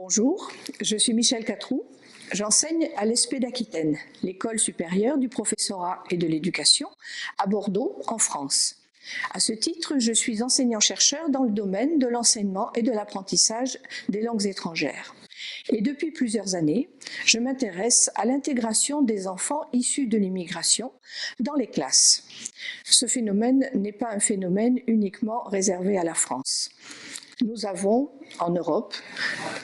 Bonjour, je suis Michèle Catroux. J'enseigne à l'ESP d'Aquitaine, l'école supérieure du professorat et de l'éducation, à Bordeaux, en France. À ce titre, je suis enseignant-chercheur dans le domaine de l'enseignement et de l'apprentissage des langues étrangères. Et depuis plusieurs années, je m'intéresse à l'intégration des enfants issus de l'immigration dans les classes. Ce phénomène n'est pas un phénomène uniquement réservé à la France. Nous avons en Europe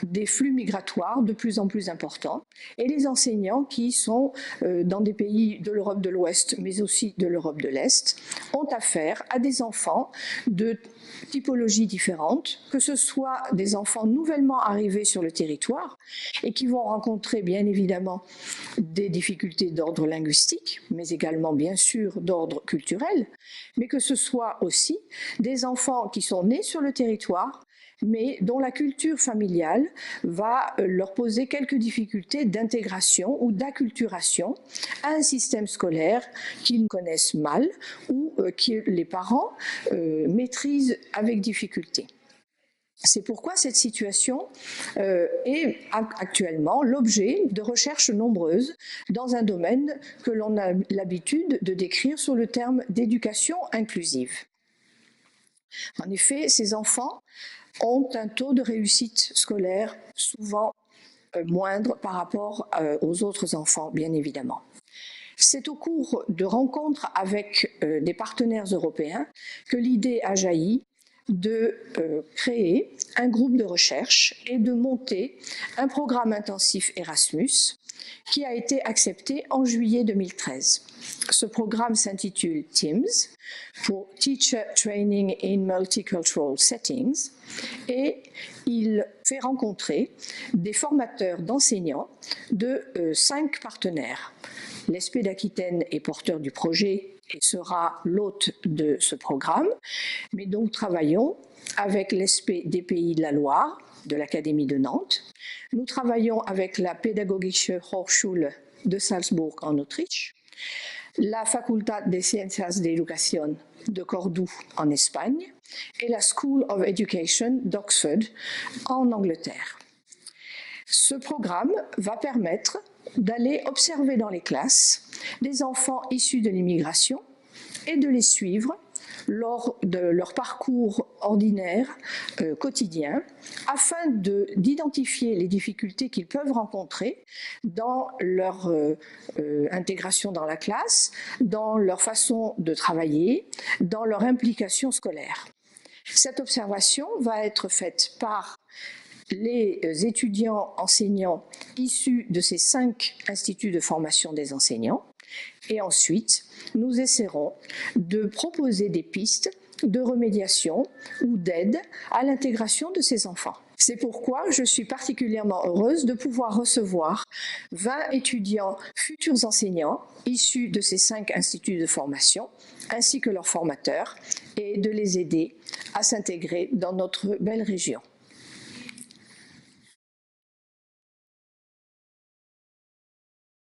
des flux migratoires de plus en plus importants et les enseignants qui sont dans des pays de l'Europe de l'Ouest mais aussi de l'Europe de l'Est ont affaire à des enfants de typologies différentes, que ce soit des enfants nouvellement arrivés sur le territoire et qui vont rencontrer bien évidemment des difficultés d'ordre linguistique, mais également bien sûr d'ordre culturel, mais que ce soit aussi des enfants qui sont nés sur le territoire mais dont la culture familiale va leur poser quelques difficultés d'intégration ou d'acculturation à un système scolaire qu'ils connaissent mal ou que les parents maîtrisent avec difficulté. C'est pourquoi cette situation est actuellement l'objet de recherches nombreuses dans un domaine que l'on a l'habitude de décrire sous le terme d'éducation inclusive. En effet, ces enfants ont un taux de réussite scolaire souvent moindre par rapport aux autres enfants, bien évidemment. C'est au cours de rencontres avec des partenaires européens que l'idée a jailli de créer un groupe de recherche et de monter un programme intensif Erasmus qui a été accepté en juillet 2013. Ce programme s'intitule TIMS, pour Teacher Training in Multicultural Settings, et il fait rencontrer des formateurs d'enseignants de 5 partenaires. L'ESP d'Aquitaine est porteur du projet et sera l'hôte de ce programme, mais nous travaillons avec l'ESP des Pays de la Loire, de l'Académie de Nantes. Nous travaillons avec la Pädagogische Hochschule de Salzbourg en Autriche, la Facultad de Ciencias de Educación de Cordoue en Espagne et la School of Education d'Oxford en Angleterre. Ce programme va permettre d'aller observer dans les classes des enfants issus de l'immigration et de les suivre lors de leur parcours ordinaire quotidien afin d'identifier les difficultés qu'ils peuvent rencontrer dans leur intégration dans la classe, dans leur façon de travailler, dans leur implication scolaire. Cette observation va être faite par les étudiants enseignants issus de ces 5 instituts de formation des enseignants. Et ensuite, nous essaierons de proposer des pistes de remédiation ou d'aide à l'intégration de ces enfants. C'est pourquoi je suis particulièrement heureuse de pouvoir recevoir 20 étudiants futurs enseignants issus de ces 5 instituts de formation, ainsi que leurs formateurs, et de les aider à s'intégrer dans notre belle région.